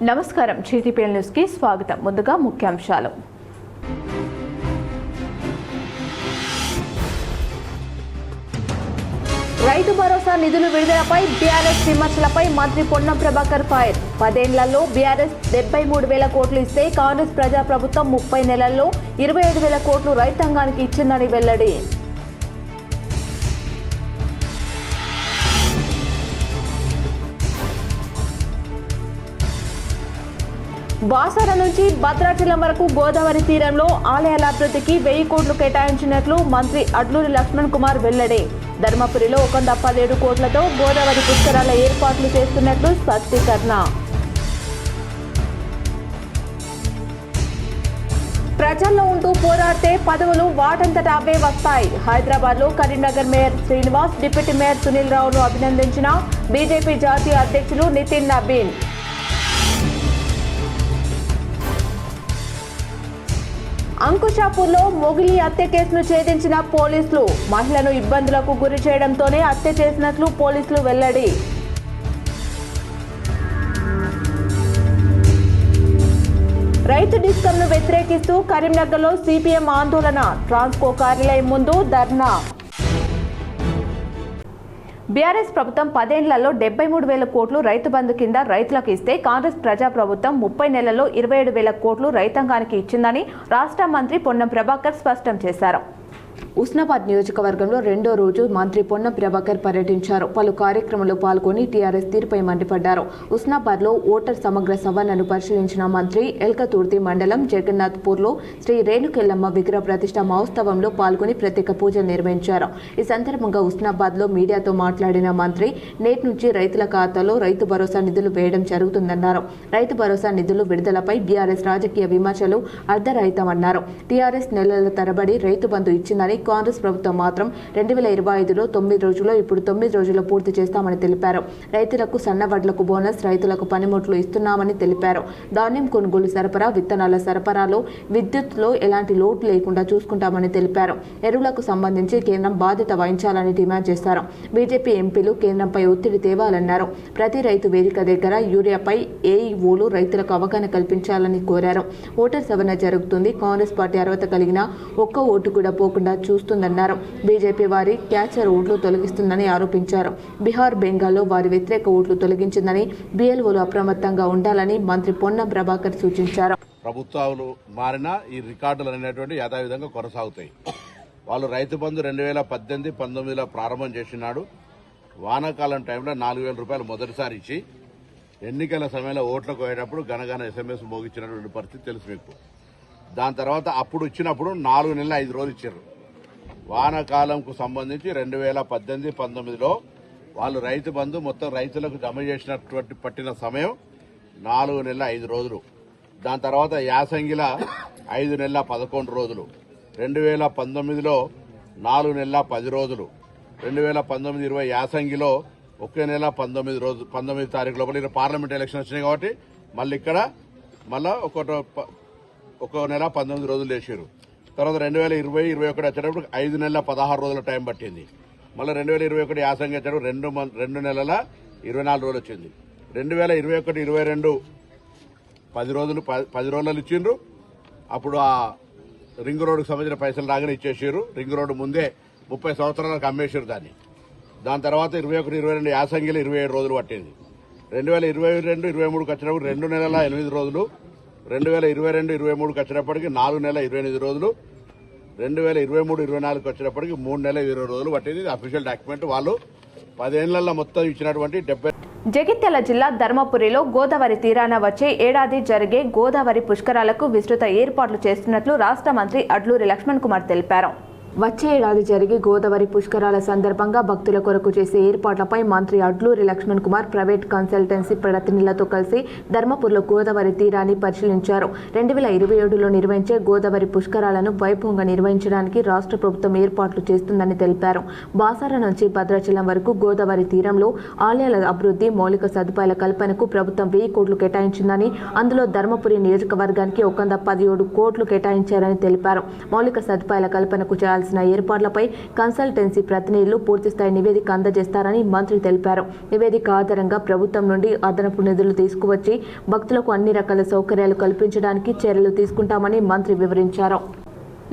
నమస్కారం GTPL news కి స్వాగతం. ముందుగా ముఖ్యాంశాలు. రైతు భరోసా నిధులు విడుదలపై బీఆర్ఎస్ విమర్శలపై మంత్రి పొన్నం ప్రభాకర్ ఫైర్. 10 ఏళ్లలో బీఆర్ఎస్ 73,000 కోట్లు ఇస్తే కాంగ్రెస్ ప్రజాప్రభుత్వం 30 నెలల్లో 25,000 కోట్లు రైతాంగానికి ఇచ్చిందని వెల్లడి. బాసర నుంచి భద్రాచలం వరకు గోదావరి తీరంలో ఆలయాల అభివృద్ధికి 1000 కోట్లు కేటాయించినట్లు మంత్రి అడ్లూరి లక్ష్మణ్ కుమార్ వెల్లడి. ధర్మపురిలో 117 కోట్లతో గోదావరి పుష్కరాల ఏర్పాట్లు చేస్తున్నట్లు స్పష్టీకరణ. ప్రజల్లో ఉంటూ పోరాడితే పదవులు వాటంతట అవే వస్తాయి. హైదరాబాద్ లో Karimnagar mayor Srinivas deputy mayor Sunil రావును అభినందించిన బీజేపీ జాతీయ అధ్యక్షులు నితిన్ నబీన్. అంకుషాపూర్లో మొగిలి హత్య కేసును ఛేదించిన పోలీసులు. మహిళను ఇబ్బందులకు గురి చేయడంతోనే హత్య చేసినట్లు పోలీసులు వెల్లడి. రైతు డిస్కంను వ్యతిరేకిస్తూ కరీంనగర్లో సిపిఎం ఆందోళన. ట్రాన్స్కో కార్యాలయం ముందు ధర్నా. బీఆర్ఎస్ ప్రభుత్వం 10 ఏళ్లలో 73,000 కోట్లు రైతు బంధు కింద రైతులకు ఇస్తే కాంగ్రెస్ ప్రజాప్రభుత్వం 30 నెలల్లో 27,000 కోట్లు రైతాంగానికి ఇచ్చిందని రాష్ట్ర మంత్రి పొన్నం ప్రభాకర్ స్పష్టం చేశారు. ఉస్నాబాద్ నియోజకవర్గంలో 2వ రోజు మంత్రి పొన్నం ప్రభాకర్ పర్యటించారు. పలు కార్యక్రమంలో పాల్గొని టీఆర్ఎస్ తీరుపై మండిపడ్డారు. ఉస్నాబాద్లో ఓటర్ సమగ్ర సవరణను పరిశీలించిన మంత్రి ఎల్కతుర్తి మండలం జగన్నాథ్పూర్లో శ్రీ రేణుకెల్లమ్మ విగ్రహ ప్రతిష్ఠ మహోత్సవంలో పాల్గొని ప్రత్యేక పూజలు నిర్వహించారు. ఈ సందర్భంగా ఉస్నాబాద్లో మీడియాతో మాట్లాడిన మంత్రి నేటి నుంచి రైతుల ఖాతాలో రైతు భరోసా నిధులు వేయడం జరుగుతుందన్నారు. రైతు భరోసా నిధులు విడుదలపై బీఆర్ఎస్ రాజకీయ విమర్శలు అర్ధరహితమన్నారు. టీఆర్ఎస్ నెలల తరబడి రైతు బంధు ఇచ్చిందని, కాంగ్రెస్ ప్రభుత్వం మాత్రం 2025లో 9 రోజుల్లో ఇప్పుడు 9 రోజుల్లో పూర్తి చేస్తామని తెలిపారు. రైతులకు సన్నవడ్లకు బోనస్, రైతులకు పనిముట్లు ఇస్తున్నామని తెలిపారు. ధాన్యం కొనుగోలు సరఫరా, విత్తనాల సరఫరాలో, విద్యుత్లో ఎలాంటి లోటు లేకుండా చూసుకుంటామని తెలిపారు. ఎరువులకు సంబంధించి కేంద్రం బాధ్యత వహించాలని డిమాండ్ చేశారు. బీజేపీ ఎంపీలు కేంద్రంపై ఒత్తిడి తేవాలన్నారు. ప్రతి రైతు వేదిక దగ్గర యూరియాపై ఏఈఓలు రైతులకు అవగాహన కల్పించాలని కోరారు. ఓటర్ సవరణ జరుగుతుంది. కాంగ్రెస్ పార్టీ అర్హత కలిగిన ఒక్క ఓటు కూడా పోకుండా చూస్తుందన్నారు. బీజేపీ వారి క్యాచర్ ఓట్లు తొలగిస్తుందని ఆరోపించారు. బీహార్, బెంగాల్లో వారి వ్యతిరేక ఓట్లు తొలగించిందని, బీఎల్ఓలు అప్రమత్తంగా ఉండాలని మంత్రి పొన్నం ప్రభాకర్ సూచించారు. ప్రభుత్వాలు మారినా ఈ రికార్డులు అనేటువంటి యథావిధంగా కొనసాగుతాయి. వాళ్ళు రైతు బంధు 2018-19లో ప్రారంభం చేసినాడు. వానాకాలం టైంలో 4,000 రూపాయలు మొదటిసారి ఇచ్చి ఎన్నికల సమయంలో ఓట్లకు పోయేటప్పుడు గనగన SMS మోగించినటువంటి పరిస్థితి తెలుసు మీకు. దాని తర్వాత అప్పుడు ఇచ్చినప్పుడు 4 నెలలు 5 రోజులు ఇచ్చారు. వానాకాలంకు సంబంధించి 2018-19లో వాళ్ళు రైతు బంధు మొత్తం రైతులకు జమ చేసినటువంటి పట్టిన సమయం 4 నెలల 5 రోజులు. దాని తర్వాత యాసంగిల 5 నెలల 11 రోజులు. 2019లో 4 నెలల 10 రోజులు. 2019-20 యాసంగిలో 1 నెల 19 రోజులు. 19 తారీఖు లోపల పార్లమెంట్ ఎలక్షన్ వచ్చినాయి కాబట్టి మళ్ళీ ఇక్కడ మళ్ళా 1 నెల 19 రోజులు వేసారు. తర్వాత 2020-21 వచ్చేటప్పుడు 5 నెలల 16 రోజుల టైం పట్టింది. మళ్ళీ 2021 యాసంగి వచ్చేటప్పుడు 2 నెలల 24 రోజులు వచ్చింది. 2021-22 10 రోజులు ఇచ్చిండ్రు. అప్పుడు ఆ రింగ్ రోడ్డుకు సంబంధించిన పైసలు రాగానే ఇచ్చేసారు. రింగ్ రోడ్డు ముందే 30 సంవత్సరాలకు అమ్మేసారు దాన్ని. దాని తర్వాత 21-22 యాసంగిలో 27 రోజులు పట్టింది. 2022-23 వచ్చినప్పుడు 2 నెలల 8 రోజులు. 2022-23 వచ్చేటప్పటికి 4 నెలల 28 రోజులు. 2023-24 వచ్చేటప్పటికి 3 నెలల 20 రోజులు పట్టింది. Official document. వాళ్ళు 10 ఏళ్లలో మొత్తం ఇచ్చినటువంటి 70. జగిత్యాల జిల్లా ధర్మపురిలో గోదావరి తీరాన వచ్చే ఏడాది జరిగే గోదావరి పుష్కరాలకు విస్తృత ఏర్పాట్లు చేస్తున్నట్లు రాష్ట్ర మంత్రి అడ్లూరి లక్ష్మణ్ కుమార్ తెలిపారు. వచ్చే ఏడాది జరిగే గోదావరి పుష్కరాల సందర్భంగా భక్తుల కొరకు చేసే ఏర్పాట్లపై మంత్రి అడ్లూరి లక్ష్మణ్ కుమార్ ప్రైవేట్ కన్సల్టెన్సీ ప్రతినిధులతో కలిసి ధర్మపురిలో గోదావరి తీరాన్ని పరిశీలించారు. 2027లో నిర్వహించే గోదావరి పుష్కరాలను వైభవంగా నిర్వహించడానికి రాష్ట్ర ప్రభుత్వం ఏర్పాట్లు చేస్తుందని తెలిపారు. బాసర నుంచి భద్రాచలం వరకు గోదావరి తీరంలో ఆలయాల అభివృద్ధి, మౌలిక సదుపాయాల కల్పనకు ప్రభుత్వం 1000 కోట్లు కేటాయించిందని, అందులో ధర్మపురి నియోజకవర్గానికి 117 కోట్లు కేటాయించారని తెలిపారు. మౌలిక సదుపాయాల కల్పనకు చేయాల్సిన చేయాల్సిన ఏర్పాట్లపై కన్సల్టెన్సీ ప్రతినిధులు పూర్తిస్థాయి నివేదిక అందజేస్తారని మంత్రి తెలిపారు. నివేదిక ఆధారంగా ప్రభుత్వం నుండి అదనపు నిధులు తీసుకువచ్చి భక్తులకు అన్ని రకాల సౌకర్యాలు కల్పించడానికి చర్యలు తీసుకుంటామని మంత్రి వివరించారు.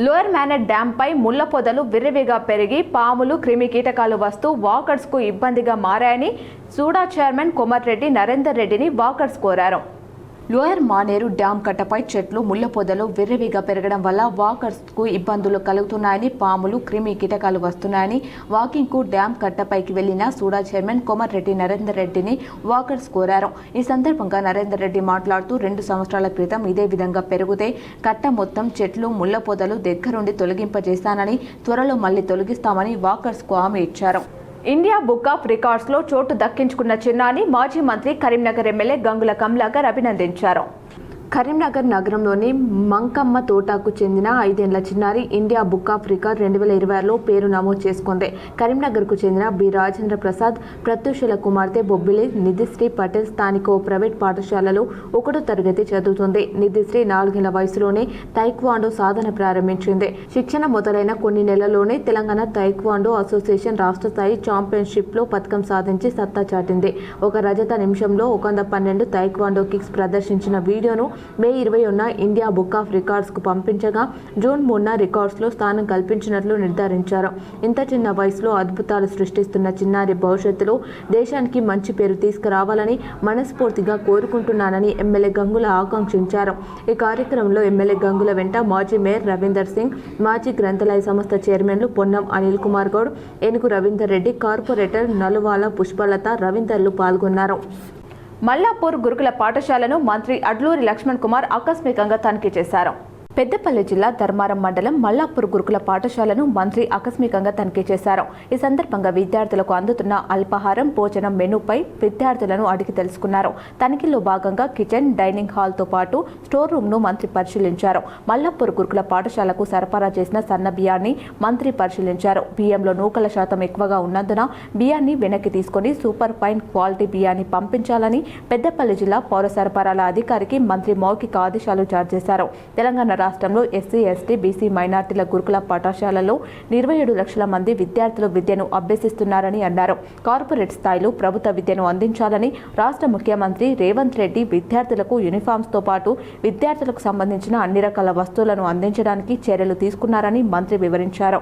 లోయర్ మేనెట్ డ్యాంపై ముళ్ల పొదలు విర్రవిగా పెరిగి పాములు క్రిమి కీటకాలు వస్తూ వాకర్స్కు ఇబ్బందిగా మారాయని సూడా చైర్మన్ కోమటిరెడ్డి నరేందర్ రెడ్డిని వాకర్స్ కోరారు. లోయర్ మానేరు డ్యాం కట్టపై చెట్లు ముళ్ల పొదలు విర్రవిగా పెరగడం వల్ల వాకర్స్కు ఇబ్బందులు కలుగుతున్నాయని, పాములు క్రిమి కీటకాలు వస్తున్నాయని వాకింగ్కు డ్యాం కట్టపైకి వెళ్లిన సూడా చైర్మన్ కోమటిరెడ్డి నరేందర్ రెడ్డిని వాకర్స్ కోరారు. ఈ సందర్భంగా నరేందర్ రెడ్డి మాట్లాడుతూ 2 సంవత్సరాల క్రితం ఇదే విధంగా పెరిగితే కట్ట మొత్తం చెట్లు ముళ్ల పొదలు దగ్గరుండి తొలగింపజేస్తానని, త్వరలో మళ్లీ తొలగిస్తామని వాకర్స్కు హామీ ఇచ్చారు. ఇండియా బుక్ ఆఫ్ రికార్డ్స్లో చోటు దక్కించుకున్న చిన్నాని మాజీ మంత్రి కరీంనగర్ ఎమ్మెల్యే గంగుల కమలాకర్ అభినందించారు. కరీంనగర్ నగరంలోని మంకమ్మ తోటకు చెందిన 5 ఏళ్ల చిన్నారి ఇండియా బుక్ ఆఫ్ రికార్డ్ 2026లో పేరు నమోదు చేసుకుంది. కరీంనగర్కు చెందిన బి రాజేంద్ర ప్రసాద్ ప్రత్యూషల కుమార్తె బొబ్బిలి నిధిశ్రీ పటేల్ స్థానిక ఓ ప్రైవేట్ పాఠశాలలో 1వ తరగతి చదువుతుంది. నిధిశ్రీ 4 ఏళ్ల వయసులోనే తైక్వాండో సాధన ప్రారంభించింది. శిక్షణ మొదలైన కొన్ని నెలల్లోనే తెలంగాణ తైక్వాండో అసోసియేషన్ రాష్ట్ర స్థాయి ఛాంపియన్షిప్లో పథకం సాధించి సత్తా చాటింది. ఒక రజత నిమిషంలో 112 తైక్వాండో కిక్స్ ప్రదర్శించిన వీడియోను మే 20న ఇండియా బుక్ ఆఫ్ రికార్డ్స్కు పంపించగా జూన్ 3న రికార్డ్స్లో స్థానం కల్పించినట్లు నిర్ధారించారు. ఇంత చిన్న వయసులో అద్భుతాలు సృష్టిస్తున్న చిన్నారి భవిష్యత్తులో దేశానికి మంచి పేరు తీసుకురావాలని మనస్ఫూర్తిగా కోరుకుంటున్నానని ఎమ్మెల్యే గంగుల ఆకాంక్షించారు. ఈ కార్యక్రమంలో ఎమ్మెల్యే గంగుల వెంట మాజీ మేయర్ రవీందర్ సింగ్, మాజీ గ్రంథాలయ సంస్థ చైర్మన్లు పొన్నం అనిల్ కుమార్ గౌడ్, ఏనుగు రవీందర్ రెడ్డి, కార్పొరేటర్ నలువాల పుష్పలత, రవీందర్లు పాల్గొన్నారు. మల్లాపూర్ గురుకుల పాఠశాలను మంత్రి అడ్లూరి లక్ష్మణ్ కుమార్ ఆకస్మికంగా తనిఖీ చేశారు. పెద్దపల్లి జిల్లా ధర్మారం మండలం మల్లాపూర్ గురుకుల పాఠశాలను మంత్రి ఆకస్మికంగా తనిఖీ చేశారు. ఈ సందర్భంగా విద్యార్థులకు అందుతున్న అల్పాహారం, భోజనం మెనూపై విద్యార్థులను అడిగి తెలుసుకున్నారు. తనిఖీలో భాగంగా కిచెన్, డైనింగ్ హాల్తో పాటు స్టోర్ రూమ్ను మంత్రి పరిశీలించారు. మల్లాపూర్ గురుకుల పాఠశాలకు సరఫరా చేసిన సన్న బియ్యాన్ని మంత్రి పరిశీలించారు. బియ్యంలో నూకల శాతం ఎక్కువగా ఉన్నందున బియ్యాన్ని వెనక్కి తీసుకుని సూపర్ ఫైన్ క్వాలిటీ బియ్యాన్ని పంపించాలని పెద్దపల్లి జిల్లా పౌర సరఫరాల అధికారికి మంత్రి మౌఖిక ఆదేశాలు జారీ చేశారు. తెలంగాణ రాష్ట్రంలో ఎస్సీ, ఎస్టీ, బీసీ, మైనార్టీల గురుకుల పాఠశాలలో 27 లక్షల మంది విద్యార్థులు విద్యను అభ్యసిస్తున్నారని అన్నారు. కార్పొరేట్ స్థాయిలో ప్రభుత్వ విద్యను అందించాలని రాష్ట్ర ముఖ్యమంత్రి రేవంత్ రెడ్డి విద్యార్థులకు యూనిఫామ్స్తో పాటు విద్యార్థులకు సంబంధించిన అన్ని రకాల వస్తువులను అందించడానికి చర్యలు తీసుకున్నారని మంత్రి వివరించారు.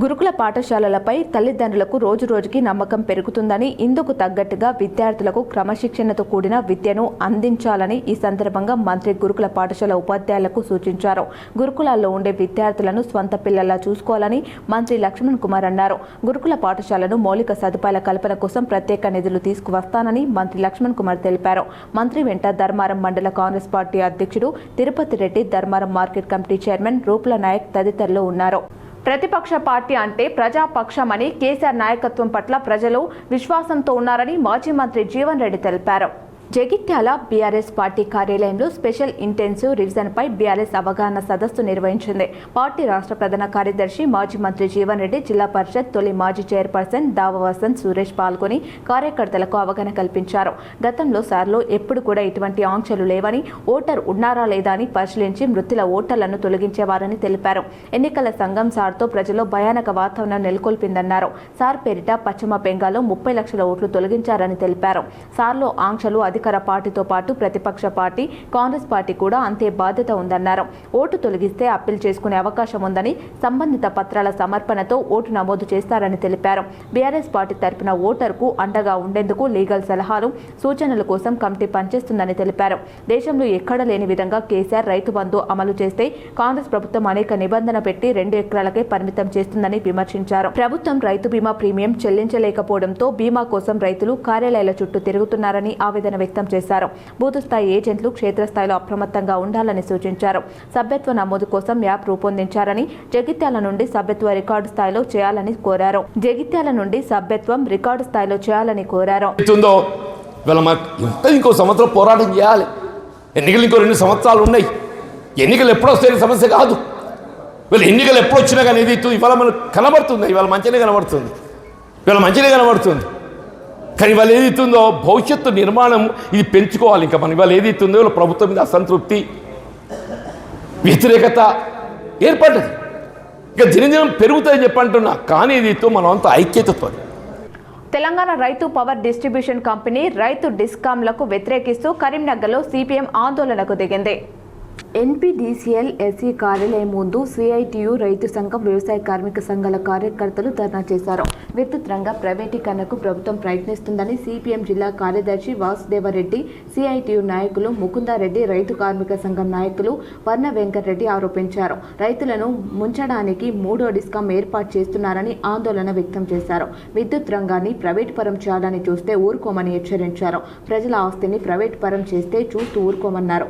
గురుకుల పాఠశాలలపై తల్లిదండ్రులకు రోజురోజుకి నమ్మకం పెరుగుతుందని, ఇందుకు తగ్గట్టుగా విద్యార్థులకు క్రమశిక్షణతో కూడిన విద్యను అందించాలని ఈ సందర్భంగా మంత్రి గురుకుల పాఠశాల ఉపాధ్యాయులకు సూచించారు. గురుకులాల్లో ఉండే విద్యార్థులను స్వంత పిల్లల్లా చూసుకోవాలని మంత్రి లక్ష్మణ్ కుమార్ అన్నారు. గురుకుల పాఠశాలను మౌలిక సదుపాయాల కల్పన కోసం ప్రత్యేక నిధులు తీసుకువస్తానని మంత్రి లక్ష్మణ్ కుమార్ తెలిపారు. మంత్రి వెంట ధర్మారం మండల కాంగ్రెస్ పార్టీ అధ్యక్షుడు Tirupati Reddy, Dharmaram market committee chairman Rupula Naik తదితరులు ఉన్నారు. ప్రతిపక్ష పార్టీ అంటే ప్రజాపక్షమని, కేసీఆర్ నాయకత్వం పట్ల ప్రజలు విశ్వాసంతో ఉన్నారని మాజీ మంత్రి జీవన్ రెడ్డి తెలిపారు. జగిత్యాల బీఆర్ఎస్ పార్టీ కార్యాలయంలో స్పెషల్ ఇంటెన్సివ్ రివిజన్పై బీఆర్ఎస్ అవగాహన సదస్సు నిర్వహించింది. పార్టీ రాష్ట్ర ప్రధాన కార్యదర్శి మాజీ మంత్రి జీవన్ రెడ్డి, జిల్లా పరిషత్ తొలి మాజీ చైర్పర్సన్ దావ వసంత్ సురేష్ పాల్గొని కార్యకర్తలకు అవగాహన కల్పించారు. గతంలో సార్లో ఎప్పుడు కూడా ఇటువంటి ఆంక్షలు లేవని, ఓటర్ ఉన్నారా లేదా అని పరిశీలించి మృతుల ఓటర్లను తొలగించేవారని తెలిపారు. ఎన్నికల సంఘం సార్తో ప్రజల్లో భయానక వాతావరణం నెలకొల్పిందన్నారు. సార్ పేరిట పశ్చిమ బెంగాల్లో 30 లక్షల ఓట్లు తొలగించారని తెలిపారు. సార్లో ఆంక్షలు అధికార పార్టీతో పాటు ప్రతిపక్ష పార్టీ కాంగ్రెస్ పార్టీ కూడా అంతే బాధ్యత ఉందన్నారు. ఓటు తొలగిస్తే అప్పీల్ చేసుకునే అవకాశం ఉందని, సంబంధిత పత్రాల సమర్పణతో ఓటు నమోదు చేస్తారని తెలిపారు. బీఆర్ఎస్ పార్టీ తరపున ఓటర్కు అండగా ఉండేందుకు లీగల్ సలహాలు, సూచనల కోసం కమిటీ పనిచేస్తుందని తెలిపారు. దేశంలో ఎక్కడ లేని విధంగా కేసీఆర్ రైతు బంధు అమలు చేస్తే కాంగ్రెస్ ప్రభుత్వం అనేక నిబంధన పెట్టి 2 ఎకరాలకే పరిమితం చేస్తుందని విమర్శించారు. ప్రభుత్వం రైతు బీమా ప్రీమియం చెల్లించలేకపోవడంతో బీమా కోసం రైతులు కార్యాలయాల చుట్టూ తిరుగుతున్నారని ఆవేదన వ్యక్తం చేశారు. బూత్ స్థాయి ఏజెంట్లు క్షేత్రస్థాయిలో అప్రమత్తంగా ఉండాలని సూచించారు. సభ్యత్వ నమోదు కోసం యాప్ రూపొందించారని, జగిత్యాల నుండి సభ్యత్వ రికార్డు స్థాయిలో చేయాలని కోరారు. ఇంకో సంవత్సరం పోరాటం చేయాలి. ఎన్నికలు ఇంకో 2 సంవత్సరాలు ఉన్నాయి. ఎన్నికలు ఎప్పుడు వస్తాయని సమస్య కాదు. వీళ్ళు ఎన్నికలు ఎప్పుడు వచ్చినా కానీ ఇది ఇవాళ మనకు కనబడుతుంది. ఇవాళ మంచిగానే కనబడుతుంది. కానీ ఇవాళ ఏదైతుందో భవిష్యత్తు నిర్మాణం ఇది పెంచుకోవాలి. ఇంకా మనం ఇవాళ ఏదైతుందో ఇవాళ ప్రభుత్వం మీద అసంతృప్తి, వ్యతిరేకత ఏర్పడ్డది. ఇక దినదినం పెరుగుతాయని చెప్పంటున్నా. కానీ దీంతో మనం అంతా ఐక్యతతో తెలంగాణ రైతు పవర్ డిస్ట్రిబ్యూషన్ కంపెనీ రైతు డిస్కాంలకు వ్యతిరేకిస్తూ కరీంనగర్లో సిపిఎం ఆందోళనకు దిగింది. ఎన్పీడీసీఎల్ ఎస్సీ కార్యాలయం ముందు సిఐటియు రైతు సంఘం వ్యవసాయ కార్మిక సంఘాల కార్యకర్తలు ధర్నా చేశారు. విద్యుత్ రంగ ప్రైవేటీకరణకు ప్రభుత్వం ప్రయత్నిస్తుందని సిపిఎం జిల్లా కార్యదర్శి వాసుదేవరెడ్డి, సిఐటియు నాయకులు ముకుందారెడ్డి, రైతు కార్మిక సంఘం నాయకులు వర్ణ వెంకటరెడ్డి ఆరోపించారు. రైతులను ముంచడానికి 3వ డిస్కాం ఏర్పాటు చేస్తున్నారని ఆందోళన వ్యక్తం చేశారు. విద్యుత్ రంగాన్ని ప్రైవేట్ పరం చేయాలని చూస్తే ఊరుకోమని హెచ్చరించారు. ప్రజల ఆస్తిని ప్రైవేట్ పరం చేస్తే చూస్తూ ఊరుకోమన్నారు.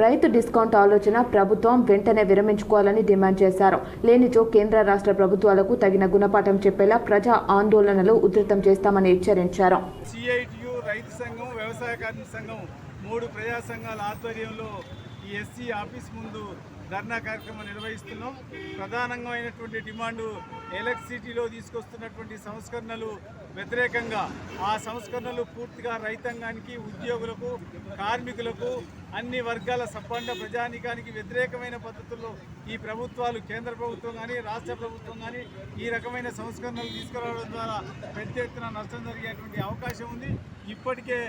రైతు డిస్కౌంట్ ఆలోచన ప్రభుత్వం వెంటనే విరమించుకోవాలని డిమాండ్ చేశారు. లేనిచో కేంద్ర రాష్ట్ర ప్రభుత్వాలకు తగిన గుణపాఠం చెప్పేలా ప్రజా ఆందోళనలు ఉధృతం చేస్తామని హెచ్చరించారు. సిఐటియు రైతు సంఘం, వ్యవసాయ కార్మిక సంఘం 3 ప్రజా సంఘాల ఆధ్వర్యంలో ఈ ఎస్సీ ఆఫీస్ ముందు ధర్నా కార్యక్రమం నిర్వహిస్తున్నాం. ప్రధానమైనటువంటి డిమాండు ఎలక్ట్రిసిటీలో తీసుకొస్తున్నటువంటి సంస్కరణలు వ్యతిరేకంగా, ఆ సంస్కరణలు పూర్తిగా రైతాంగానికి, ఉద్యోగులకు, కార్మికులకు, అన్ని వర్గాల సంపన్న ప్రజానీకానికి వ్యతిరేకమైన పద్ధతుల్లో ఈ ప్రభుత్వాలు, కేంద్ర ప్రభుత్వం కానీ రాష్ట్ర ప్రభుత్వం కానీ ఈ రకమైన సంస్కరణలు తీసుకురావడం ద్వారా పెద్ద ఎత్తున నష్టం జరిగేటువంటి అవకాశం ఉంది. ఇప్పటికే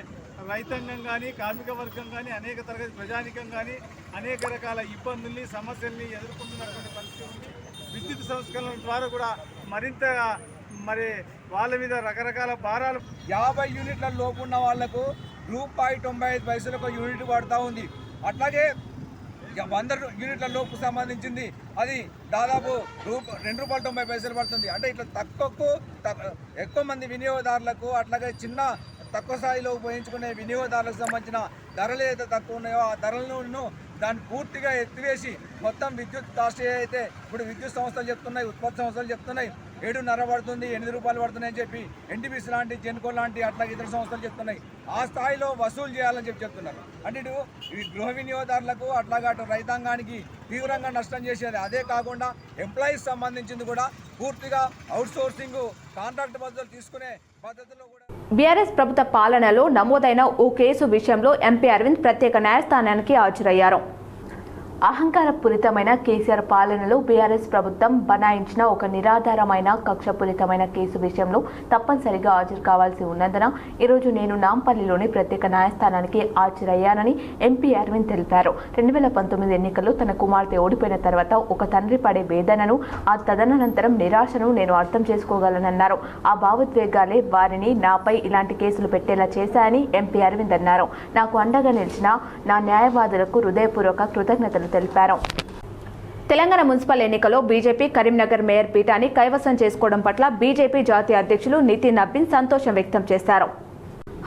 రైతాంగం కానీ, కార్మిక వర్గం కానీ, అనేక తరగతి ప్రజానీకం కానీ అనేక రకాల ఇబ్బందుల్ని, సమస్యల్ని ఎదుర్కొంటున్నటువంటి పరిస్థితి ఉంది. విద్యుత్ సంస్కరణల ద్వారా కూడా మరింతగా వాళ్ళ మీద రకరకాల భారాలు. 50 యూనిట్ల లోపు ఉన్న వాళ్లకు ₹1.95 యూనిట్ పడుతూ ఉంది. అట్లాగే 100 యూనిట్ల లోపు సంబంధించింది అది దాదాపు ₹2.90 పడుతుంది. అంటే ఇట్లా ఎక్కువ మంది వినియోగదారులకు, అట్లాగే తక్కువ స్థాయిలో ఉపయోగించుకునే వినియోగదారులకు సంబంధించిన ధరలు ఏదైతే తక్కువ ఉన్నాయో ఆ ధరలను దాన్ని పూర్తిగా ఎత్తివేసి మొత్తం విద్యుత్ కాస్ట్ అయితే ఇప్పుడు విద్యుత్ సంస్థలు చెప్తున్నాయి, ఉత్పత్తి సంస్థలు చెప్తున్నాయి 7.5 పడుతుంది, ₹8 పడుతున్నాయని చెప్పి ఎన్టీపీసీ లాంటి, జెన్కో లాంటి అట్లాగే ఇతర సంస్థలు చెప్తున్నాయి. ఆ స్థాయిలో వసూలు చేయాలని చెప్తున్నారు. అంటే ఇటు ఈ గృహ వినియోగదారులకు అట్లాగే అటు రైతాంగానికి తీవ్రంగా నష్టం చేసేది. అదే కాకుండా ఎంప్లాయీస్ సంబంధించింది కూడా పూర్తిగా అవుట్సోర్సింగ్ కాంట్రాక్ట్ పద్ధతులు తీసుకునే పద్ధతిలో కూడా. బీఆర్ఎస్ ప్రభుత్వ పాలనలో నమోదైన ఓ కేసు విషయంలో ఎంపీ అరవింద్ ప్రత్యేక న్యాయస్థానానికి హాజరయ్యారు. అహంకారపూరితమైన కేసీఆర్ పాలనలో బీఆర్ఎస్ ప్రభుత్వం బనాయించిన ఒక నిరాధారమైన కక్షపూరితమైన కేసు విషయంలో తప్పనిసరిగా హాజరు కావాల్సి ఉన్నందున ఈరోజు నేను నాంపల్లిలోని ప్రత్యేక న్యాయస్థానానికి హాజరయ్యానని ఎంపీ అరవింద్ తెలిపారు. 2019 ఎన్నికల్లో తన కుమార్తె ఓడిపోయిన తర్వాత ఒక తండ్రి పడే వేదనను, ఆ తదనంతరం నిరాశను నేను అర్థం చేసుకోగలనన్నారు. ఆ భావోద్వేగాలే వారిని నాపై ఇలాంటి కేసులు పెట్టేలా చేశాయని ఎంపీ అరవింద్ అన్నారు. నాకు అండగా నిలిచిన నా న్యాయవాదులకు హృదయపూర్వక కృతజ్ఞతలు తెలిపారు. తెలంగాణ మున్సిపల్ ఎన్నికల్లో బీజేపీ కరీంనగర్ మేయర్ పీఠాన్ని కైవసం చేసుకోవడం పట్ల బీజేపీ జాతీయ అధ్యక్షులు నితిన్ నబీన్ సంతోషం వ్యక్తం చేశారు.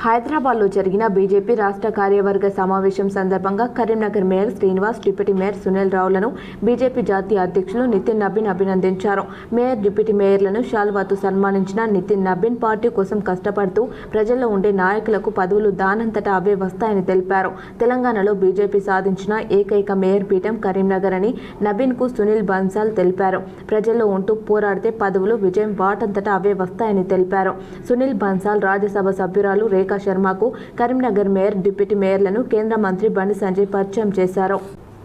హైదరాబాద్లో జరిగిన బీజేపీ రాష్ట్ర కార్యవర్గ సమావేశం సందర్భంగా Karimnagar mayor Srinivas, deputy mayor Sunil రావులను బీజేపీ జాతీయ అధ్యక్షులు నితిన్ నబీన్ అభినందించారు. మేయర్, డిప్యూటీ మేయర్లను శాల్వాతో సన్మానించిన నితిన్ నబీన్ పార్టీ కోసం కష్టపడుతూ ప్రజల్లో ఉండే నాయకులకు పదవులు దానంతటా అవే వస్తాయని తెలిపారు. తెలంగాణలో బీజేపీ సాధించిన ఏకైక మేయర్ పీఠం కరీంనగర్ అని నబీన్కు సునీల్ బన్సాల్ తెలిపారు. ప్రజల్లో ఉంటూ పోరాడితే పదవులు విజయం వాటంతటా అవే వస్తాయని తెలిపారు. సునీల్ బన్సాల్ రాజ్యసభ సభ్యురాలు రేఖా శర్మకు కరీంనగర్ మేయర్, డిప్యూటీ మేయర్లను కేంద్ర మంత్రి బండి సంజయ్ పరిచయం చేశారు.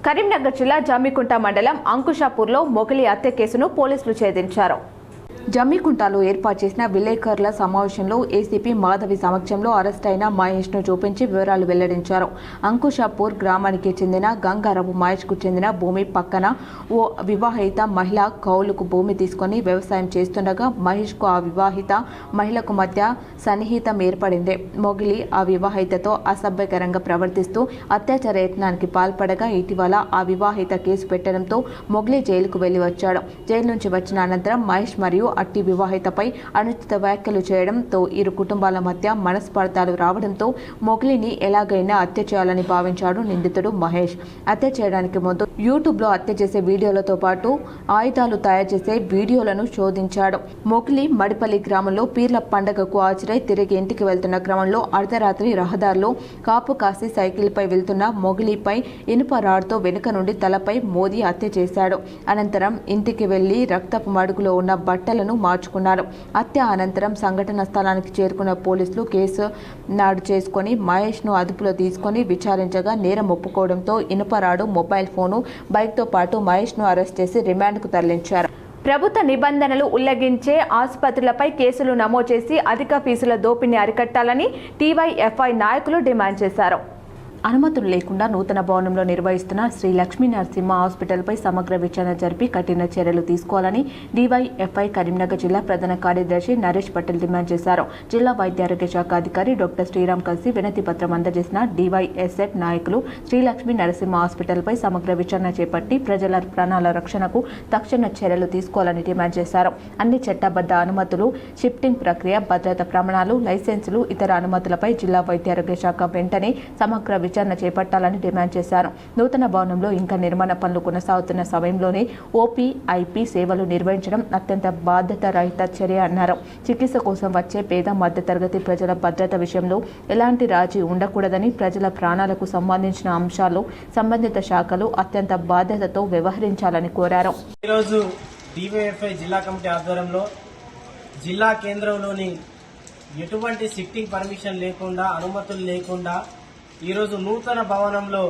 కరీంనగర్ జిల్లా జమ్మికుంట మండలం అంకుషాపూర్లో మొగిలి హత్య కేసును పోలీసులు ఛేదించారు. జమ్మికుంటలో ఏర్పాటు చేసిన విలేకరుల సమావేశంలో ఏసీపీ మాధవి సమక్షంలో అరెస్ట్ అయిన మహేష్ను చూపించి వివరాలు వెల్లడించారు. అంకుషాపూర్ గ్రామానికి చెందిన గంగారావు మహేష్కు చెందిన భూమి పక్కన ఓ వివాహిత మహిళ కౌలుకు భూమి తీసుకొని వ్యవసాయం చేస్తుండగా మహేష్కు ఆ వివాహిత మహిళకు మధ్య సన్నిహితం ఏర్పడింది. మొగిలి ఆ వివాహితతో అసభ్యకరంగా ప్రవర్తిస్తూ అత్యాచార యత్నానికి పాల్పడగా ఇటీవల ఆ వివాహిత కేసు పెట్టడంతో మొగిలి జైలుకు వెళ్లి వచ్చాడు. జైలు నుంచి వచ్చిన అనంతరం మహేష్ మరియు అట్టి వివాహితపై అనుచిత వ్యాఖ్యలు చేయడంతో ఇరు కుటుంబాల మధ్య మనస్పర్ధాలు రావడంతో మొగిలిని ఎలాగైనా హత్య చేయాలని భావించాడు నిందితుడు మహేష్. హత్య చేయడానికి ముందు యూట్యూబ్లో హత్య చేసే వీడియోలతో పాటు ఆయుధాలు తయారు చేసే వీడియోలను శోధించాడు. మొగిలి మడిపల్లి గ్రామంలో పీర్ల పండగకు హాజరై తిరిగి ఇంటికి వెళ్తున్న క్రమంలో అర్ధరాత్రి రహదారిలో కాపు కాసి సైకిల్పై వెళ్తున్న మొగిలిపై ఇనుప రాడ్తో వెనుక నుండి తలపై మోదీ హత్య చేశాడు. అనంతరం ఇంటికి వెళ్లి రక్తపు మడుగులో ఉన్న బట్టలను మార్చుకున్నారు. హత్య అనంతరం సంఘటన స్థలానికి చేరుకున్న పోలీసులు కేసు నాడు చేసుకుని మహేష్ను అదుపులో తీసుకుని విచారించగా నేరం ఒప్పుకోవడంతో ఇనుపరాడు, మొబైల్ ఫోను, బైక్తో పాటు మహేష్ను అరెస్ట్ చేసి రిమాండ్కు తరలించారు. ప్రభుత్వ నిబంధనలు ఉల్లంఘించే ఆసుపత్రులపై కేసులు నమోదు చేసి అధిక ఫీజుల దోపిడీని అరికట్టాలని టీవైఎఫ్ఐ నాయకులు డిమాండ్ చేశారు. అనుమతులు లేకుండా నూతన భవనంలో నిర్వహిస్తున్న శ్రీ లక్ష్మీ నరసింహ హాస్పిటల్పై సమగ్ర విచారణ జరిపి కఠిన చర్యలు తీసుకోవాలని డివైఎఫ్ఐ కరీంనగర్ జిల్లా ప్రధాన కార్యదర్శి నరేష్ పటేల్ డిమాండ్ చేశారు. జిల్లా వైద్య ఆరోగ్య శాఖ అధికారి డాక్టర్ శ్రీరామ్ కలిసి వినతి పత్రం అందజేసిన డివైఎస్ఎఫ్ నాయకులు శ్రీ లక్ష్మీ నరసింహ హాస్పిటల్పై సమగ్ర విచారణ చేపట్టి ప్రజల ప్రాణాల రక్షణకు తక్షణ చర్యలు తీసుకోవాలని డిమాండ్ చేశారు. అన్ని చట్టబద్ధ అనుమతులు, షిఫ్టింగ్ ప్రక్రియ, భద్రతా ప్రమాణాలు, లైసెన్సులు, ఇతర అనుమతులపై జిల్లా వైద్య ఆరోగ్య శాఖ వెంటనే సమగ్ర విచారణ చేపట్టాలని డిమాండ్ చేశారు. నూతన భవనంలో ఇంకా నిర్మాణ పనులు కొనసాగుతున్న సమయంలోనే ఓపీఐపీ సేవలు నిర్వహించడం అత్యంత బాధ్యత రహిత చర్య అన్నారు. చికిత్స కోసం వచ్చే పేద మధ్యతరగతి ప్రజల భద్రత విషయంలో ఎలాంటి రాజీ ఉండకూడదని, ప్రజల ప్రాణాలకు సంబంధించిన అంశాలు సంబంధిత శాఖలు అత్యంత బాధ్యతతో వ్యవహరించాలని కోరారు. ఈరోజు డివైఎఫ్ఐ జిల్లా కమిటీ ఆధ్వర్యంలో జిల్లా కేంద్రంలోని ఎటువంటి సిట్టింగ్ పర్మిషన్ లేకుండా, అనుమతులు లేకుండా ఈరోజు నూతన భవనంలో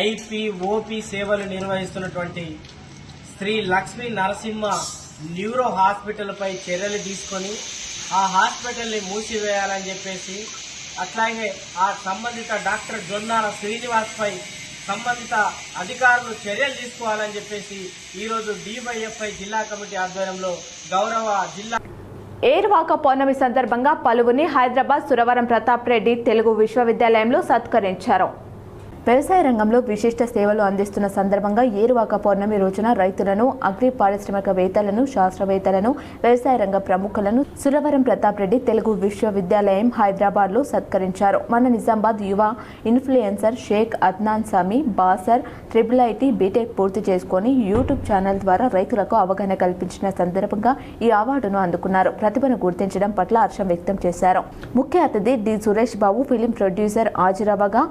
ఐపీ, ఓపీ సేవలు నిర్వహిస్తున్నటువంటి శ్రీ లక్ష్మీ నరసింహ న్యూరో హాస్పిటల్పై చర్యలు తీసుకొని ఆ హాస్పిటల్ని మూసివేయాలని చెప్పేసి, అట్లాగే ఆ సంబంధిత డాక్టర్ జొన్నాల శ్రీనివాస్పై సంబంధిత అధికారులు చర్యలు తీసుకోవాలని చెప్పేసి ఈరోజు డివైఎఫ్ఐ జిల్లా కమిటీ ఆధ్వర్యంలో గౌరవ జిల్లా ఏరువాక పౌర్ణమి సందర్భంగా పలువురిని హైదరాబాద్ సురవరం ప్రతాప్ రెడ్డి తెలుగు విశ్వవిద్యాలయంలో సత్కరించారు. వ్యవసాయ రంగంలో విశిష్ట సేవలు అందిస్తున్న సందర్భంగా ఏరువాక పౌర్ణమి రోజున రైతులను, అగ్రి పారిశ్రామికవేత్తలను, శాస్త్రవేత్తలను, వ్యవసాయ రంగ ప్రముఖులను సురవరం ప్రతాప్ రెడ్డి తెలుగు విశ్వవిద్యాలయం హైదరాబాద్లో సత్కరించారు. మన నిజామాబాద్ యువ ఇన్ఫ్లుయెన్సర్ షేక్ అద్నాన్ సమీ బాసర్ IIIT బీటెక్ పూర్తి చేసుకుని యూట్యూబ్ ఛానల్ ద్వారా రైతులకు అవగాహన కల్పించిన సందర్భంగా ఈ అవార్డును అందుకున్నారు. ప్రతిభను గుర్తించడం పట్ల హర్షం వ్యక్తం చేశారు. ముఖ్య అతిథి D Suresh Babu, film producer హాజరవగా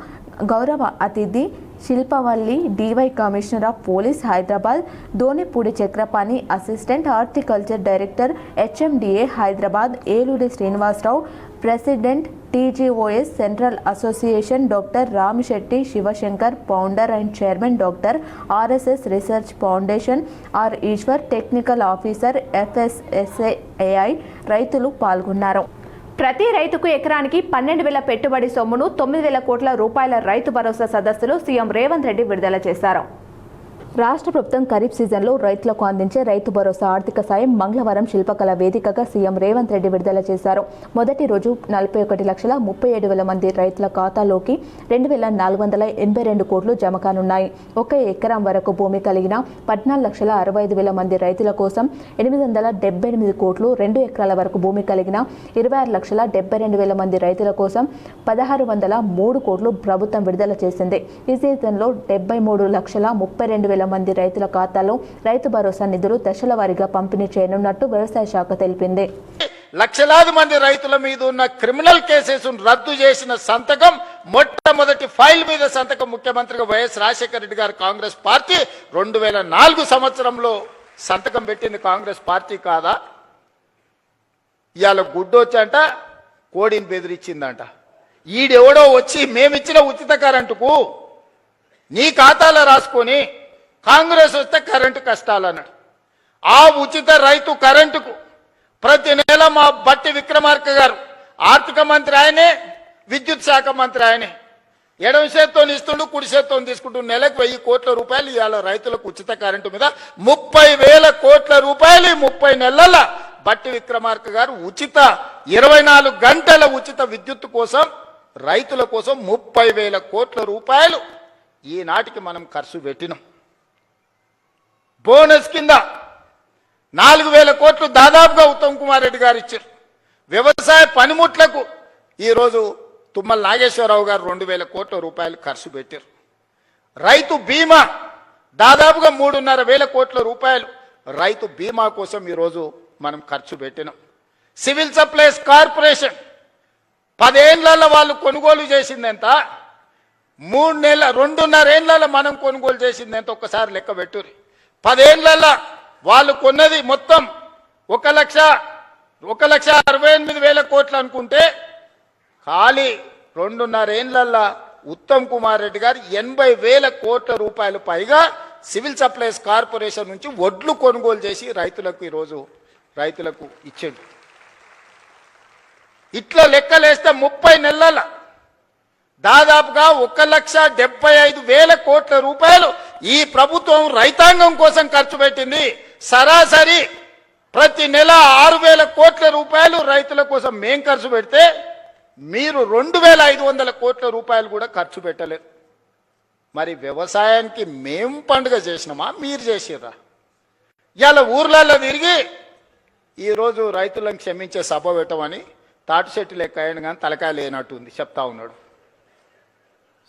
గౌరవ అతిథి Shilpavalli, DY commissioner of police Hyderabad, Donipudi Chakrapani, assistant horticulture director HMDA Hyderabad, Eluri Srinivasarao, president TGOS central association doctor Ramishetti Sivashankar, founder and chairman doctor RSS research foundation R Eshwar, technical officer FSSAI రైతులు పాల్గొన్నారు. ప్రతి రైతుకు ఎకరానికి 12,000 పెట్టుబడి సొమ్మును 9,000 కోట్ల రూపాయల రైతు భరోసా సదస్సులో సీఎం రేవంత్ రెడ్డి విడుదల చేశారు. రాష్ట్ర ప్రభుత్వం ఖరీఫ్ సీజన్లో రైతులకు అందించే రైతు భరోసా ఆర్థిక సాయం మంగళవారం శిల్పకళ వేదికగా సీఎం రేవంత్ రెడ్డి విడుదల చేశారు. మొదటి రోజు 41,37,000 మంది రైతుల ఖాతాలోకి 2,482 కోట్లు జమ కానున్నాయి. 1 ఎకరం వరకు భూమి కలిగిన 14,65,000 మంది రైతుల కోసం 878 కోట్లు, 2 ఎకరాల వరకు భూమి కలిగిన 26,72,000 మంది రైతుల కోసం 1,603 కోట్లు ప్రభుత్వం విడుదల చేసింది. ఈ సీజన్లో 73,32,000 మంది రైతుల ఖాతాలో రైతు భరోసా నిధులు దశల వారీగా పంపిణీ చేయనున్నట్టు వ్యవసాయ శాఖ తెలిపింది. లక్షలాది మంది రైతుల మీద ఉన్న క్రిమినల్ కేసెస్ రద్దు చేసిన సంతకం, మొట్టమొదటి ఫైల్ మీద సంతకం ముఖ్యమంత్రిగా వైఎస్ రాజశేఖర రెడ్డి గారు కాంగ్రెస్ పార్టీ 2004 సంవత్సరంలో సంతకం పెట్టింది కాంగ్రెస్ పార్టీ కాదా? ఇవాళ గుడ్డొచ్చంట కోడిని బెదిరించిందంట. ఈడెవడో వచ్చి మేమిచ్చిన ఉచిత కరెంటుకు నీ ఖాతాలో రాసుకొని కాంగ్రెస్ వస్తే కరెంటు కష్టాలన్నాడు. ఆ ఉచిత రైతు కరెంటుకు ప్రతి నెల మా బట్టి విక్రమార్క గారు ఆర్థిక మంత్రి ఆయనే, విద్యుత్ శాఖ మంత్రి ఆయనే, ఎడమ చేత్తో ఇస్తుండు, కుడి చేత్తో తీసుకుంటూ నెలకు 1,000 కోట్ల రూపాయలు ఇవాళ రైతులకు ఉచిత కరెంటు మీద 30,000 కోట్ల రూపాయలు 30 నెలల బట్టి విక్రమార్క గారు ఉచిత 24 గంటల ఉచిత విద్యుత్ కోసం రైతుల కోసం 30,000 కోట్ల రూపాయలు ఈనాటికి మనం ఖర్చు పెట్టినాం. బోనస్ కింద 4,000 కోట్లు దాదాపుగా ఉత్తమ్ కుమార్ రెడ్డి గారు ఇచ్చారు. వ్యవసాయ పనిముట్లకు ఈరోజు తుమ్మల నాగేశ్వరరావు గారు 2,000 కోట్ల రూపాయలు ఖర్చు పెట్టారు. రైతు బీమా దాదాపుగా 3,500 కోట్ల రూపాయలు రైతు బీమా కోసం ఈరోజు మనం ఖర్చు పెట్టినాం. సివిల్ సప్లైస్ కార్పొరేషన్ 10 ఏళ్లలో వాళ్ళు కొనుగోలు చేసిందెంత, 2.5 ఏళ్లలో మనం కొనుగోలు చేసిందెంత ఒక్కసారి లెక్క పెట్టుర్రి. 10 ఏళ్లలో వాళ్ళు కొన్నది మొత్తం 1,68,000 కోట్లు అనుకుంటే ఖాళీ 2.5 ఏళ్లలో ఉత్తమ్ కుమార్ రెడ్డి గారు 80,000 కోట్ల రూపాయలు పైగా సివిల్ సప్లైస్ కార్పొరేషన్ నుంచి వడ్లు కొనుగోలు చేసి రైతులకు ఈరోజు రైతులకు ఇచ్చాడు. ఇట్లా లెక్కలేస్తే 30 నెలల దాదాపుగా 1,75,000 కోట్ల రూపాయలు ఈ ప్రభుత్వం రైతాంగం కోసం ఖర్చు పెట్టింది. సరాసరి ప్రతి నెల 6,000 కోట్ల రూపాయలు రైతుల కోసం మేం ఖర్చు పెడితే మీరు 2,500 కోట్ల రూపాయలు కూడా ఖర్చు పెట్టలేదు. మరి వ్యవసాయానికి మేం పండుగ చేసినామా, మీరు చేసిర్రా? ఇలా ఊర్లలో తిరిగి ఈరోజు రైతులను క్షమించే సభ పెట్టమని తాటి చెట్టు లెక్క అయ్యాను కానీ తలకాయ లేనట్టుంది చెప్తా ఉన్నాడు.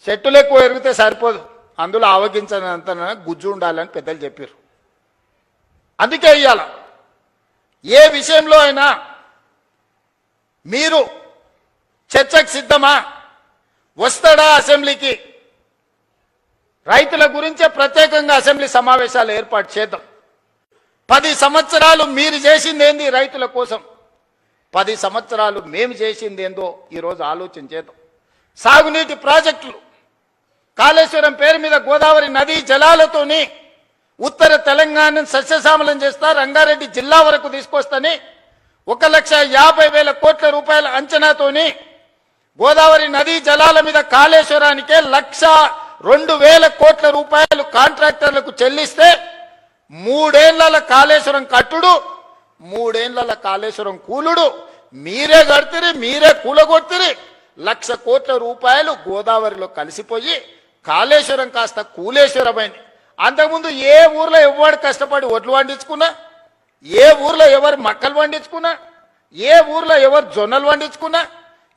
చెట్టులు ఎక్కువ ఎరిగితే సరిపోదు, అందులో ఆవగించనంత గుజ్జు ఉండాలని పెద్దలు చెప్పారు. అందుకే ఇయ్యాల ఏ విషయంలో అయినా మీరు చర్చకు సిద్ధమా, వస్తాడా అసెంబ్లీకి? రైతుల గురించే ప్రత్యేకంగా అసెంబ్లీ సమావేశాలు ఏర్పాటు చేద్దాం. 10 సంవత్సరాలు మీరు చేసింది ఏంది రైతుల కోసం, 10 సంవత్సరాలు మేము చేసింది ఏందో ఈరోజు ఆలోచన చేద్దాం. సాగునీటి ప్రాజెక్టులు, కాళేశ్వరం పేరు మీద గోదావరి నదీ జలాలతోని ఉత్తర తెలంగాణను సస్యశ్యామలం చేస్తా, రంగారెడ్డి జిల్లా వరకు తీసుకొస్తని 1,50,000 కోట్ల రూపాయల అంచనాతోని గోదావరి నదీ జలాల మీద కాళేశ్వరానికే 1,02,000 కోట్ల రూపాయలు కాంట్రాక్టర్లకు చెల్లిస్తే 3 ఏళ్ల కాళేశ్వరం కట్టుడు, 3 ఏళ్ల కాళేశ్వరం కూలుడు మీరే కడితే మీరే కూలగొడితే 1,00,000 కోట్ల రూపాయలు గోదావరిలో కలిసిపోయి కాళేశ్వరం కాస్త కూలేశ్వరమైంది. అంతకుముందు ఏ ఊర్లో ఎవరు కష్టపడి ఒడ్లు పండించుకున్నా, ఏ ఊర్లో ఎవరు మక్కలు పండించుకున్నా, ఏ ఊర్లో ఎవరు జొన్నలు పండించుకున్నా,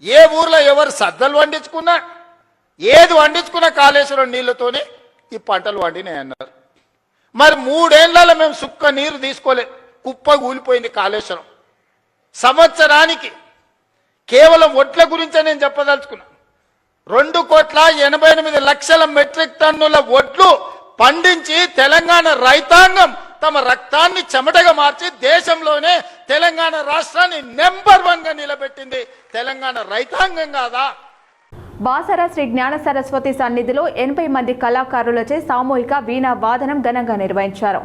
ఏ ఊర్లో ఎవరు సద్దలు పండించుకున్నా, ఏది పండించుకున్నా కాళేశ్వరం నీళ్లతోనే ఈ పంటలు పండినాయి అన్నారు. మరి 3 ఏళ్లలో మేము సుక్క నీరు తీసుకోలే, కుప్ప కూలిపోయింది కాళేశ్వరం. సంవత్సరానికి కేవలం ఒడ్ల గురించే నేను చెప్పదలుచుకున్నా, 2,88,00,000 మెట్రిక్ టన్నుల ఒడ్లు పండించి తెలంగాణ రైతాంగం తమ రక్తాన్ని చెమటగా మార్చి దేశంలోనే తెలంగాణ రాష్ట్రాన్ని నెంబర్ 1 గా నిలబెట్టింది తెలంగాణ రైతాంగం కాదా? బాసర శ్రీ జ్ఞాన సరస్వతి సన్నిధిలో 80 మంది కళాకారులచే సామూహిక వీణా వాదనం ఘనంగా నిర్వహించారు.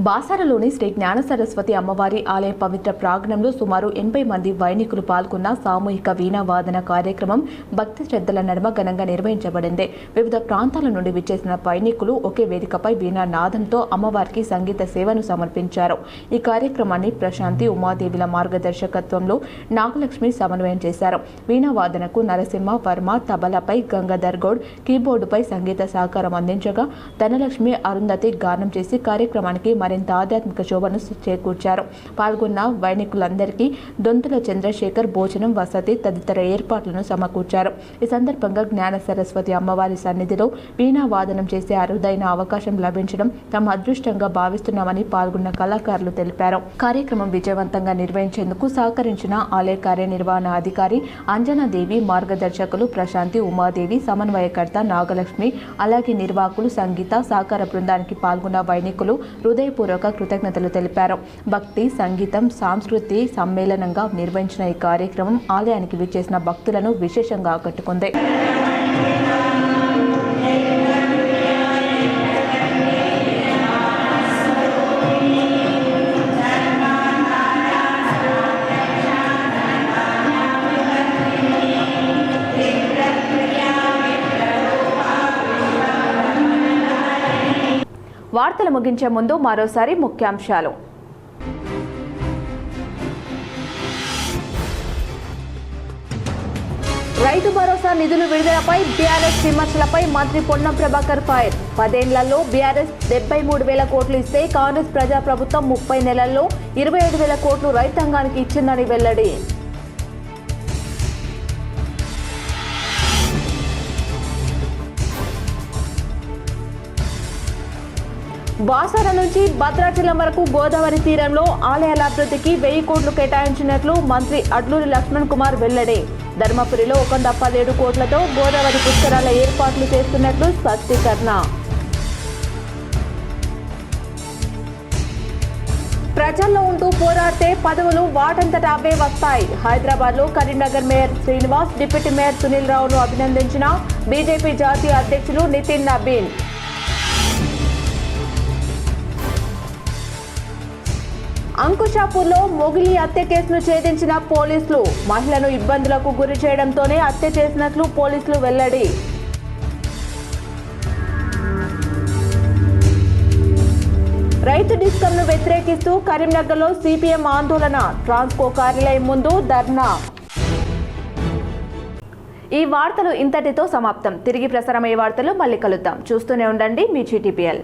బాసరలోని శ్రీ జ్ఞాన సరస్వతి అమ్మవారి ఆలయ పవిత్ర ప్రాంగణంలో సుమారు 80 మంది వైణికులు పాల్గొన్న సామూహిక వీణా వాదన కార్యక్రమం భక్తి శ్రద్ధల నడుమ ఘనంగా నిర్వహించబడింది. వివిధ ప్రాంతాల నుండి విచ్చేసిన వైణికులు ఒకే వేదికపై వీణా నాదంతో అమ్మవారికి సంగీత సేవను సమర్పించారు. ఈ కార్యక్రమాన్ని ప్రశాంతి ఉమాదేవిల మార్గదర్శకత్వంలో నాగలక్ష్మి సమన్వయం చేశారు. వీణా వాదనకు నరసింహ వర్మ తబలపై గంగాధర్ గౌడ్ కీబోర్డుపై సంగీత సహకారం అందించగా ధనలక్ష్మి అరుంధతి గానం చేసి కార్యక్రమానికి మరింత ఆధ్యాత్మిక శోభను చేకూర్చారు. పాల్గొన్న వైణికులందరికీ దొంతుల చంద్రశేఖర్ భోజనం, వసతి తదితర ఏర్పాట్లను సమకూర్చారు. ఈ సందర్భంగా జ్ఞాన సరస్వతి అమ్మవారి సన్నిధిలో వీణా వాదనం చేసే అరుదైన అవకాశం లభించడం తమ అదృష్టంగా భావిస్తున్నామని పాల్గొన్న కళాకారులు తెలిపారు. కార్యక్రమం విజయవంతంగా నిర్వహించేందుకు సహకరించిన ఆలయ కార్యనిర్వహణ అధికారి అంజనాదేవి, మార్గదర్శకులు ప్రశాంతి ఉమాదేవి, సమన్వయకర్త నాగలక్ష్మి, అలాగే నిర్వాహకులు సంగీత సహకార బృందానికి పాల్గొన్న వైణికులు హృదయపూర్వక కృతజ్ఞతలు తెలిపారు. భక్తి సంగీతం సాంస్కృతి సమ్మేళనంగా నిర్వహించిన ఈ కార్యక్రమం ఆలయానికి విచ్చేసిన భక్తులను విశేషంగా ఆకట్టుకుంది. వార్తలు ముగించే ముందు మరోసారి ముఖ్యాంశాలు. రైతు భరోసా నిధులు విడుదలపై బీఆర్ఎస్ విమర్శలపై మంత్రి పొన్నం ప్రభాకర్ ఫైర్. 10 ఏళ్లలో బీఆర్ఎస్ 73,000 కోట్లు ఇస్తే కాంగ్రెస్ ప్రజాప్రభుత్వం 30 నెలల్లో 27,000 కోట్లు రైతాంగానికి ఇచ్చిందని వెల్లడి. బాసర నుంచి భద్రాచలం వరకు గోదావరి తీరంలో ఆలయాల అభివృద్ధికి 1000 కోట్లు కేటాయించినట్లు మంత్రి అడ్లూరి లక్ష్మణ్ కుమార్ వెల్లడి. ధర్మపురిలో 117 కోట్లతో గోదావరి పుష్కరాల ఏర్పాట్లు చేస్తున్నట్లు స్పష్టీకరణ. ప్రజల్లో ఉంటూ పోరాడితే పదవులు వాటంతట అవే వస్తాయి. హైదరాబాద్ లో Karimnagar mayor Srinivas deputy mayor Sunil రావును అభినందించిన బీజేపీ జాతీయ అధ్యక్షులు నితిన్ నబీన్. అంకుషాపూర్లో మొగిలి హత్య కేసును ఛేదించిన పోలీసులు. మహిళను ఇబ్బందులకు గురి చేయడంతోనే హత్య చేసినట్లు పోలీసులు వెల్లడి. రైతు డిస్కంను వ్యతిరేకిస్తూ కరీంనగర్లో సిపిఎం ఆందోళన. ట్రాన్స్కో కార్యాలయం ముందు ధర్నా. ఈ వార్తలు ఇంతటితో సమాప్తం. తిరిగి ప్రసారమయ్యే వార్తలు మళ్ళీ కలుద్దాం. చూస్తూనే ఉండండి మీ GTPL.